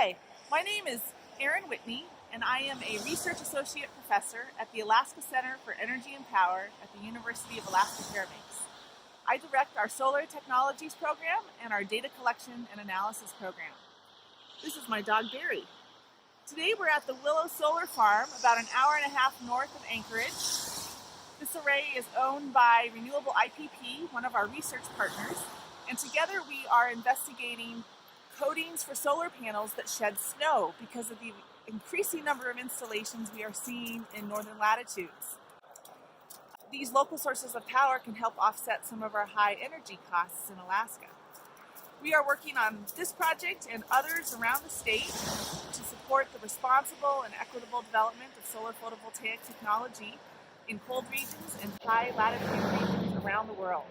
Hi, my name is Erin Whitney, and I am a Research Associate Professor at the Alaska Center for Energy and Power at the University of Alaska Fairbanks. I direct our Solar Technologies program and our Data Collection and Analysis program. This is my dog, Barry. Today we're at the Willow Solar Farm, about an hour and a half north of Anchorage. This array is owned by Renewable IPP, one of our research partners, and together we are investigating coatings for solar panels that shed snow because of the increasing number of installations we are seeing in northern latitudes. These local sources of power can help offset some of our high energy costs in Alaska. We are working on this project and others around the state to support the responsible and equitable development of solar photovoltaic technology in cold regions and high latitude regions around the world.